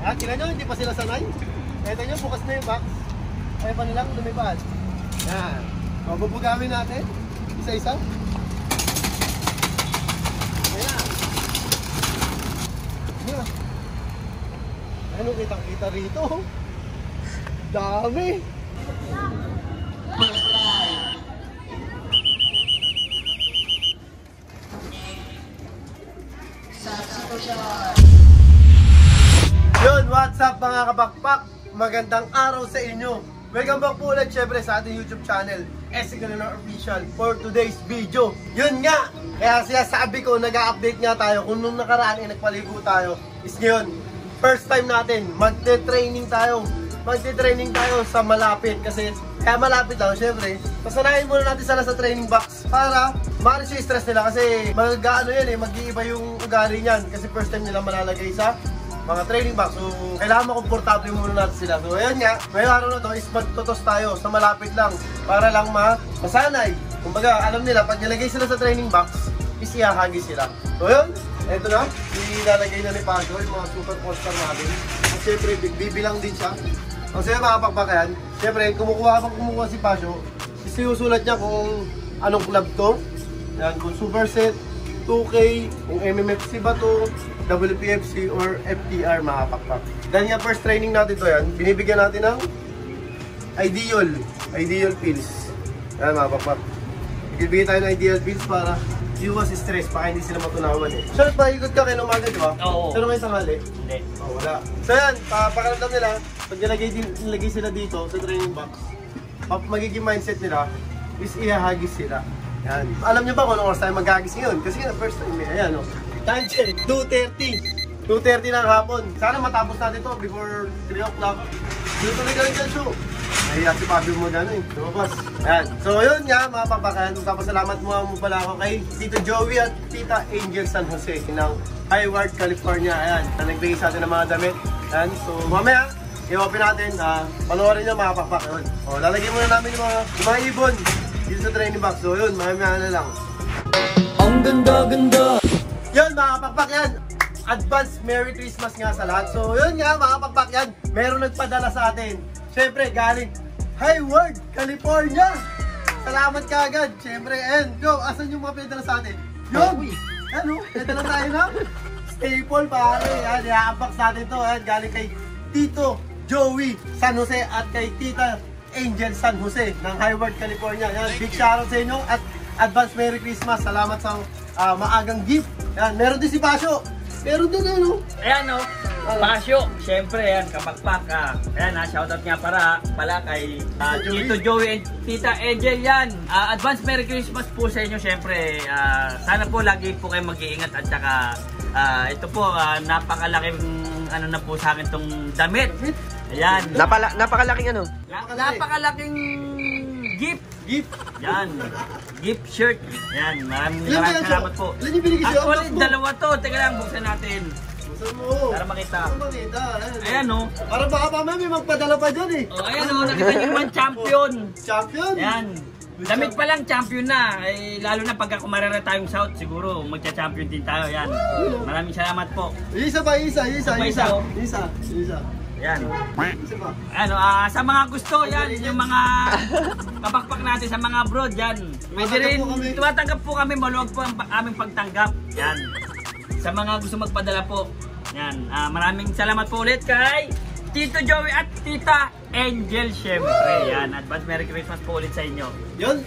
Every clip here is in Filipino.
Tingnan nyo, hindi pa sila sanay. Ito nyo, bukas na yung box. Kaya pa nilang lumipad. Yan. O, bubugawin natin. Isa-isa. Ayan. Ayan. Ano kitang-kita rito? Dami. Yun, what's up mga kabakpak? Magandang araw sa inyo. Welcome back po ulit syempre sa ating YouTube channel, SC Galilor Official, for today's video. Yun nga, kaya sinasabi ko, nag-update nga tayo. Kung nung nakaraan ay nagpaligo tayo, is ngayon, first time natin, magte-training tayo. Magte-training tayo sa malapit. Kasi, kaya malapit lang, syempre, pasanayin muna natin sila sa training box para maalis yung stress nila. Kasi, mag-ano yan mag-iiba yung ugali niyan. Kasi first time nila malalagay sa mga training box. So, kailangan makomportable muna natin sila. So, ayan nga, ngayong araw na to is magtotos tayo sa malapit lang para lang masanay. Kumbaga, alam nila, pag nilagay sila sa training box, is ihahagi sila. So, yun, eto na, ilalagay na ni Pasio yung mga super poster natin. At syempre, bibilang din siya. Ang sila mga pakbakayan, syempre, kumukuha si Pasio, isinusulat niya kung anong club to. Yan, kung Superset, 2K, kung MMFC ba to, WPFC or FTR mga pakpak. Dahil nga first training natin to yan, binibigyan natin ng Ideal pills. Yan mga pakpak. Bibigyan tayo ng Ideal pills para iwas stress, baka hindi sila matunawan eh. So, paikot ka kayo ng umaga, di ba? Oo. Pero ngayon tanghali? Hindi. Oh, wala. So yan, pakaramdam nila, pag nilagay sila dito sa training box, magiging mindset nila is ihahagis sila. Yan. Alam nyo ba kung anong oras tayo maghagis ngayon? Kasi nga, first time eh. Ayan o. Time check, 2:30. 2:30 ng hapon. Sana matapos natin to before 3 o'clock. Dito na galing dyan show. Nahiya si Pablo mo gano'n eh. Lumabas. Ayan. So yun nga mga papakan. Magpapasalamat mo pala ako kay Tito Joey at Tita Angel San Jose ng Hayward, California. Ayan. Na nagbigay sa atin ng mga damit. Ayan. So mamaya, i-open natin. Panoorin nyo mga papakan. O, lalagyan muna namin yung mga ibon dito sa training box. So yun, mamaya na lang. Ang ganda-ganda! Yun mga pakpak yan. Advance Merry Christmas nga sa lahat. So yun nga mga pakpak yan. Meron nagpadala sa atin. Siyempre galing Hayward, California. Salamat ka agad. Siyempre, and yo, asan yung mga pinadala sa atin? Yo, ano? Pinadala tayo na staple pare. Yan, i-unbox natin to. Yan, galing kay Tito Joey San Jose at kay Tita Angel San Jose ng Hayward, California. Yan, big shoutout sa inyo at advance Merry Christmas. Salamat sa maagang gift. Yan, meron din si Pasio. Meron din ano? Ayan o, Pasio. Siyempre yan, kapakpak. Ayan shoutout nga pala kay Tito Joey and Tita Angel yan. Advance Merry Christmas po sa inyo. Siyempre, sana po lagi po kayo mag-iingat at saka ito po, napakalaking ano na po sa akin itong damit. Ayan. Napakalaking ano? Napakalaking gift. Yan. Gift shirt. Yan. Maraming salamat po. Ilan yung binigay sa'yo? Actually, dalawa to. Teka lang, buksan natin. Buksan mo. Para makita. Para makita. Ayan o. Para baka mamaya may magpadala pa dyan eh. Oh, ayan o. Nakita nyo naman, champion. Champion? Ayan. Damit pa lang, champion na. Lalo na pagka kumarara tayong South, siguro magcha-champion din tayo. Yan. Maraming salamat po. Isa. Yan. Isa pa. Ano, sa mga gusto, yan, yung mga kapakpak natin sa mga abroad, yan. Pwede rin, tumatanggap po kami, maluwag po ang aming pagtanggap. Yan. Sa mga gusto magpadala po. Yan. Maraming salamat po ulit kay Tito Joey at Tita Angel, syempre. Yan. Advance Merry Christmas po ulit sa inyo. Yun,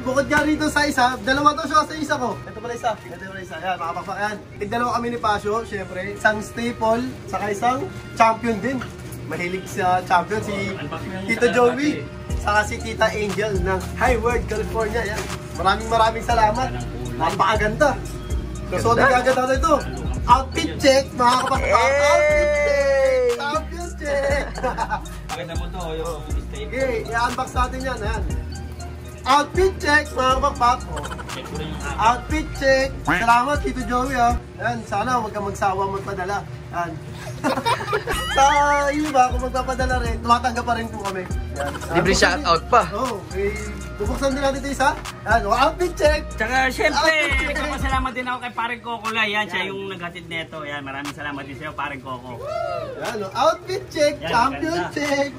bukod nga rito sa isa, dalawa to siya sa isa ko. Ito pala isa. Yan, makapakpak yan. Tigdalawa kami ni Pasio, syempre. Isang staple, saka isang champion din. Mahilig sa champion, si Tito Joey. Saka si Tita Angel ng Hayward, California. Yan. Maraming salamat. Napakaganda. So, nagaganda na ito. Outfit check, mga kapakpak. Outfit check! Champion check! Pakita mo to, yung mistake. Okay, i-unbox natin yan. Ayan. Outfit check, mga kapakpak. Check ko rin yung Outfit check. Salamat, Tito Joey ha. Ayan, sana huwag kang magsawa magpadala. Ayan. Sa iba, kung magpapadala rin, tumatanggap pa rin po kami. Ayan. Libre shoutout pa. Oo, bubuksan din natin ito isa. Yan, outfit check. Tsaka syempre, Outfit check. nagpapasalamat din ako kay Paring Coco Lai. Yan, siya yung naghatid nito. Yan, maraming salamat din sa'yo, Paring Coco. Yan, outfit check, Yan, champion maganda. check.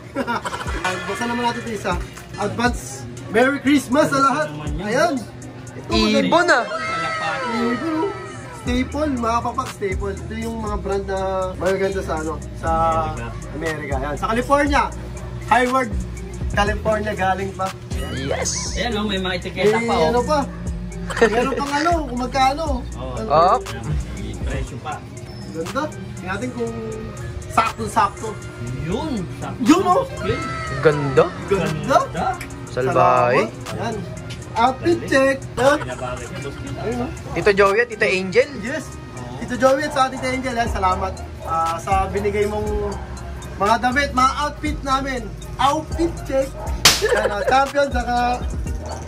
Buksan naman natin ito isa. Advance Merry Christmas sa lahat. Ayan. Ito, Ibon ah. Malapat. Ibon. Staple, mga papak staple. Ito yung mga brand na magaganda sa ano, sa Amerika. Yan. Sa California, Hayward, California galing pa. Yes. Ayan, oh, may mga etiketa pa. Ano pa? Meron pang ano, kung magkano. Oh. May presyo pa. Ganda. Tingnan natin kung sakto-sakto. Yun. Yun, oh. Yun. Ganda. Ganda. Salbahe. Yan. Outfit check. Yan. Pinabagay ka, boss kita. Ayun, oh. Tito Joey at Tito Angel. Yes. Tito Joey at sa Tito Angel, yan. Salamat sa binigay mong mga damit, mga outfit namin. Outfit check. Yan, champion, saka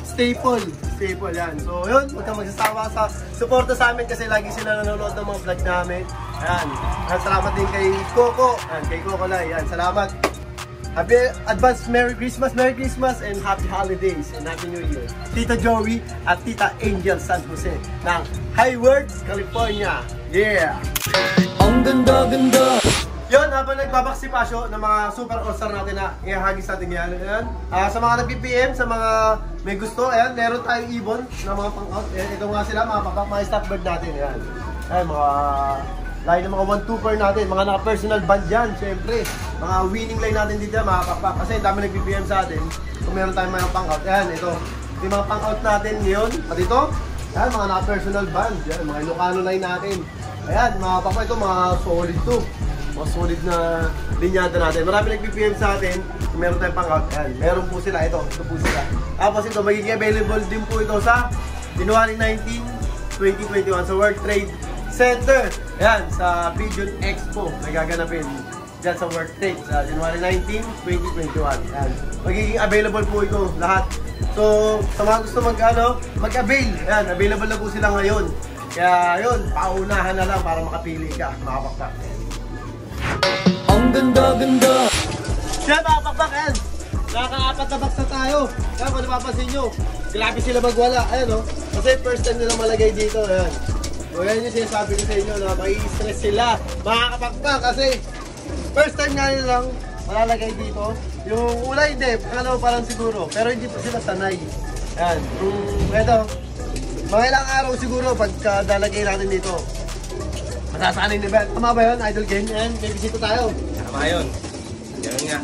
staple. Staple, yan. So, yun. Huwag kang magsasawa sa suporta sa amin kasi lagi sila nanonood ng mga vlog namin. Yan. Yan, salamat din kay Coco. Yan, kay Coco Lai. Yan, salamat. Happy advance Merry Christmas and Happy Holidays and Happy New Year. Tita Joey at Tita Angel San Jose ng Hayward, California. Yeah! Ang ganda-ganda. Yun, habang nagbabaksipasyo ng mga super all-star natin na ihahagis natin yan. Ayan. Sa mga nag-PPM, sa mga may gusto, ayan, meron tayong ibon na mga pang-out. Ayan, ito nga sila, mga papak, mga stock bird natin. Ayan. Ayan, mga line ng mga 1-2 natin, mga naka-personal band yan, syempre. Mga winning line natin dito, mga papak. Kasi dami nag-PPM sa atin. Kung meron tayong mga pang-out, ayan, ito. Ito yung mga pang-out natin ngayon. At ito, ayan, mga naka-personal band. Ayan, mga Ilocano line natin. Ayan, mga papak, ito, mga solid to. Mga solid na linyada natin. Marami nag-PPM sa atin. Kung meron tayong pang-out, ayan, meron po sila. Ito po sila. Tapos ito, magiging available din po ito sa January 19, 2021 sa World Trade Center. Ayan, sa Pigeon Expo. Nagaganapin dyan sa World Trade sa January 19, 2021. Ayan. Magiging available po ito lahat. So, sa mga gusto mag-avail, ayan, available na po sila ngayon. Kaya yun, paunahan na lang para makapili ka, makapakpak. Ang ganda-ganda. Siya mga pakpak, ayan. Nakaka-apat na box na tayo. Kaya kung napapansin nyo, grabe sila magwala. Ayan o. Kasi first time nila malagay dito. Ayan. So yan yung sinasabi ko sa inyo na mai-stress sila. Mga kapakpak kasi first time nga nila lang malalagay dito. Yung una hindi, pangalawa pa lang siguro. Pero hindi pa sila sanay. Ayan. Ito. Mga ilang araw siguro pagka dalagay natin dito. Masasanay na ba? Tama ba yun, Idol Game? Ayan, may bisita tayo. Tama yun. Ganun nga.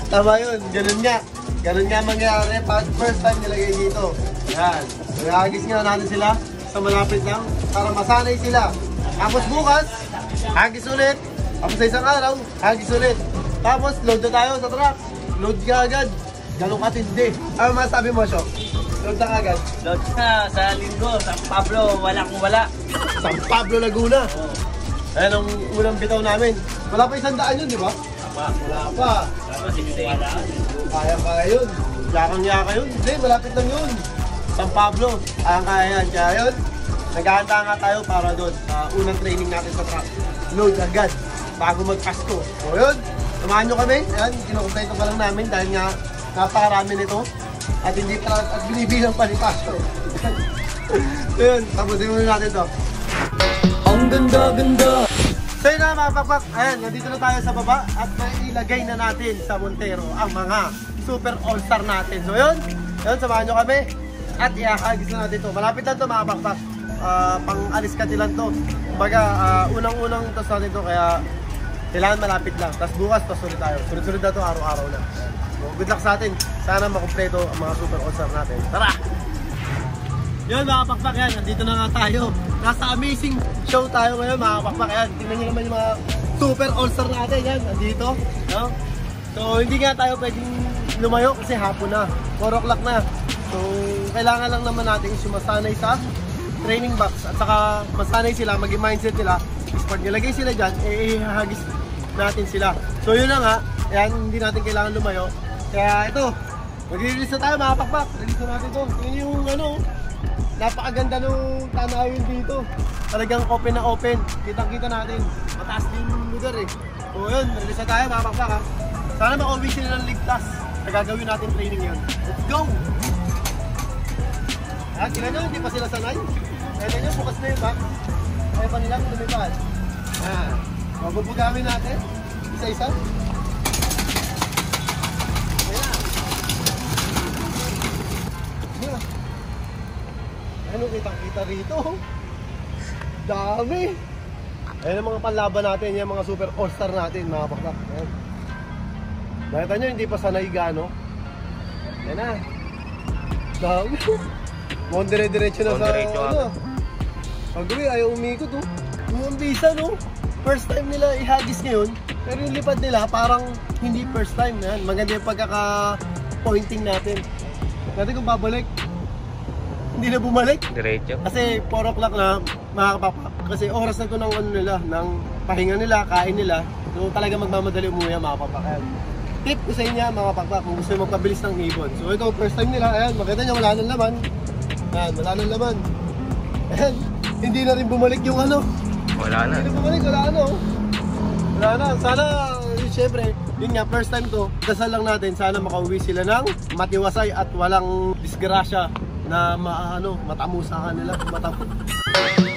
Tama yun, ganun nga. Ganun nga mangyari pag first time nilagay dito. Yan. Nagagis nga natin sila sa malapit lang para masanay sila. Tapos bukas, hagis ulit. Tapos sa isang araw, hagis ulit. Tapos load na tayo sa truck. Load ka agad. Ganun katindi. Ano masabi mo, Shok? Load na agad. Load na sa linggo, San Pablo, wala kung wala. San Pablo, Laguna. Ayan ang unang bitaw namin. Wala pa 100 yun, di ba? Wala pa. Tapos 16. Kaya yun. Yakang-yaka yun. Hindi, malapit lang yun. San Pablo. Kaya yan. Kaya yun. Naghahanda nga tayo para doon. Sa unang training natin sa truck. Load agad. Bago mag-Pasko. So yun. Samahan nyo kami. Ayan. Kinukumpleto pa lang namin dahil nga napakarami nito. At hindi pa at binibilang pa ni Pasko. So yun. Tapusin muna natin to. Ang ganda-ganda. So yun na mga pakpak, ayan, nandito na tayo sa baba at mailagay na natin sa Montero ang mga super all-star natin. So yun, samahan nyo kami at ihahagis na natin ito. Malapit lang ito mga pakpak, pang-alis katilan to. Kumbaga, unang-unang tos natin ito kaya kailangan malapit lang. Tapos bukas, tos ulit tayo. Sunod-sunod na ito, araw-araw na. So good luck sa atin. Sana makumpleto ang mga super all-star natin. Tara! Yun mga pakpak yan, nandito na nga tayo. Nasa amazing show tayo ngayon mga pakpak yan. Tingnan nyo naman yung mga super all-star natin yan, nandito. No? So hindi nga tayo pwedeng lumayo kasi hapon na, 4 o'clock na. So kailangan lang naman natin sumasanay sa training box. At saka masanay sila, maging mindset nila. Pag nilagay sila dyan, ihahagis natin sila. So yun na nga, yan, hindi natin kailangan lumayo. Kaya ito, mag-release na tayo mga pakpak. Release na natin ito. Yun yung ano, napakaganda nung tanawin dito. Talagang open na open. Kitang-kita natin. Mataas din yung lugar eh. So yun, release na tayo mga pakpak ha. Sana makauwi sila ng ligtas. Gagawin natin training yun. Let's go! Tingnan nyo, hindi pa sila sanay. Tingnan nyo, bukas na yun ba? Kaya pa nilang lumipad. Mabubugamin natin. Isa-isa. Ayan. Ano kitang-kita rito? Dami! Ayan ang mga panlaban natin, yung mga super all-star natin, mga bakbak. Ayan. Nakita nyo, hindi pa sanay gano. Ayan na. Dami. Mukhang dire-diretso na sa ano. Pag-uwi, ayaw umikot oh. Yung bisa no. First time nila ihagis ngayon. Pero yung lipad nila parang hindi first time. Yan. Maganda yung pagkaka-pointing natin. Dati kung babalik, hindi na bumalik. Diretso. Kasi 4 o'clock na makakapapak. Kasi oras na ito ng ano nila, ng pahinga nila, kain nila. So talaga magmamadali umuwi ang makapapakan. Tip ko sa inyo mga pakpak kung gusto yung magpabilis ng ibon. So ito first time nila, ayan, makita nyo wala nang laman. Ayan, wala nang laman. Ayan, hindi na rin bumalik yung ano. Wala na. Hindi na bumalik, wala na oh. Wala na, sana, syempre, yun nga, first time to, dasal lang natin, sana makauwi sila ng matiwasay at walang disgrasya na matamusa ka nila,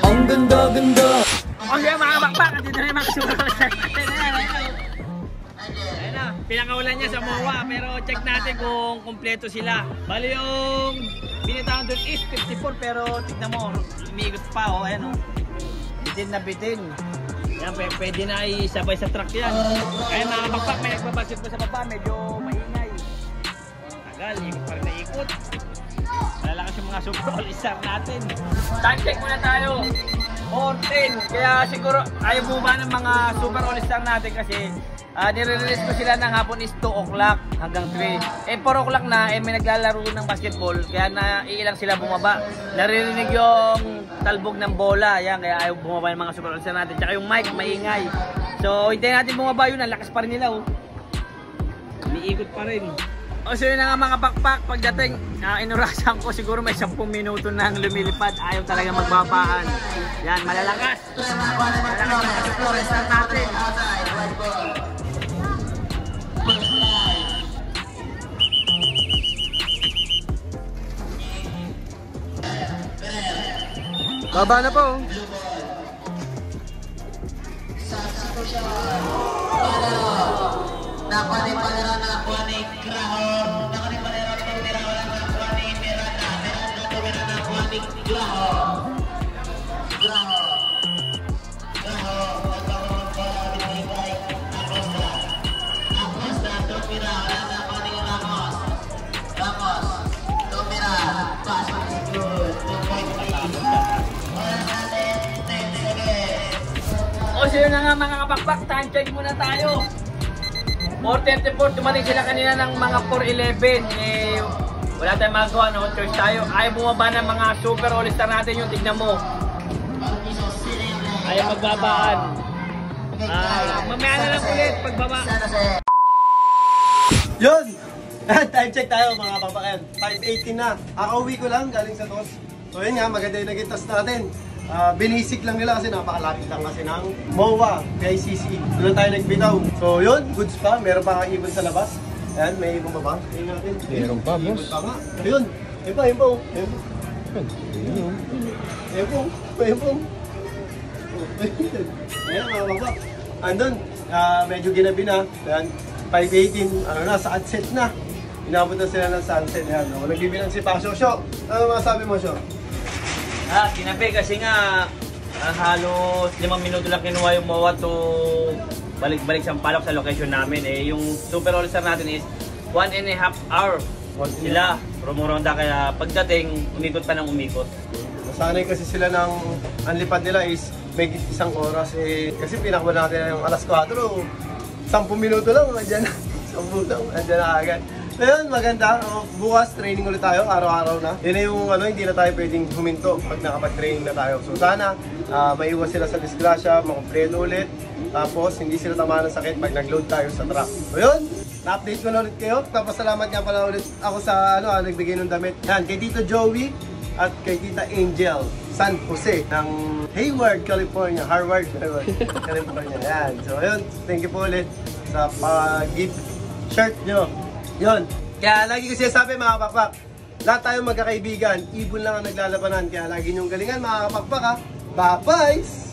Ang ganda-ganda. Okay mga bakbak, andito na yung mga super all-star natin. Ayan na, pinakawalan niya sa MOA, pero check natin kung kumpleto sila. Bali yung binitawan doon is 54, pero tignan mo, umiigot pa oh, ayan oh. Bitin na bitin. Yan, pwede na isabay sa truck yan. Kaya mga bakbak, may nagbabasket pa sa baba, medyo maingay. Tagal, ikot pa rin na ikot. Malalakas yung mga super all-star natin. Time check muna tayo. 14. Kaya siguro ayaw bumaba ng mga super all-star natin kasi nire-release ko sila ng hapon is 2 o'clock hanggang 3. 4 o'clock na may naglalaro ng basketball kaya naiilang sila bumaba. Naririnig yung talbog ng bola. Yan, kaya ayaw bumaba yung mga super all-star natin. Tsaka yung mic, maingay. So hintayin natin bumaba yun. Ang lakas pa rin nila oh. Umiikot pa rin. O so yun na nga mga bakpak, pagdating inurasan ko siguro may 10 minuto nang lumilipad, ayaw talaga magbabaan. Yan, malalakas. Malalakas yung super all-star natin. Baba na po. O so yun na nga mga kapakpak, time check muna tayo. 4:34, dumating sila kanina ng mga 4:11. Wala tayong magawa, no? Choice tayo. Ayaw bumaba ng mga super all-star natin yung tignan mo. Ayaw magbabaan. Mamaya na lang ulit pagbaba. Yun! Time check tayo mga kapakpak. 5:18 na. Akauwi ko lang galing sa TOS. So yun nga, maganda yung naging TOS natin. Binisik lang nila kasi napakalapit lang kasi ng MOA, PICC. Doon tayo nagbitaw. So yun, goods pa. Meron pa ibon sa labas. Ayan, may ibon pa ba? Tingnan natin. Meron pa, boss. Ibon pa nga. Ayun. Ayun pa, ayun pa. Ayun pa. Ayun pa. Ayun pa. Ayan mga babak. Andun, medyo ginabi na. Ayan, 5:18. Ano na, sunset na. Inabot na sila ng sunset. Ayan, nagbibilang si Pasyo. Syo, ano masabi mo, Syo? Ginabi kasi nga halos 5 minuto lang kinuha yung MOA to balik-balik sa Palok sa location namin. Yung super all-star natin is 1.5 hour sila rumoronda kaya pagdating umikot pa ng umikot. Nasanay kasi sila ng ang lipad nila is may 1 oras kasi pinakabala natin yung alas 4 10 minuto lang andyan na 10 lang andyan na agad. So yun, maganda. Bukas training ulit tayo, araw-araw na. Yun yung hindi na tayo pwedeng huminto pag nakapag-training na tayo. So sana maiwas sila sa disgrasya, makumpleto ulit. Tapos hindi sila tamaan ng sakit pag nag-load tayo sa truck. So yun, na-update ko na ulit kayo. Tapos salamat nga pala ulit ako sa nagbigay ng damit. Yan, kay Tito Joey at kay Tita Angel San Jose ng Hayward, California. Harvard, California. Yan. So yun, thank you po ulit sa pag-gift shirt nyo. Yun. Kaya lagi ko sinasabi mga kapakpak, lahat tayo magkakaibigan, ibon lang ang naglalabanan. Kaya lagi niyong galingan mga kapakpak ha. Bye-bye!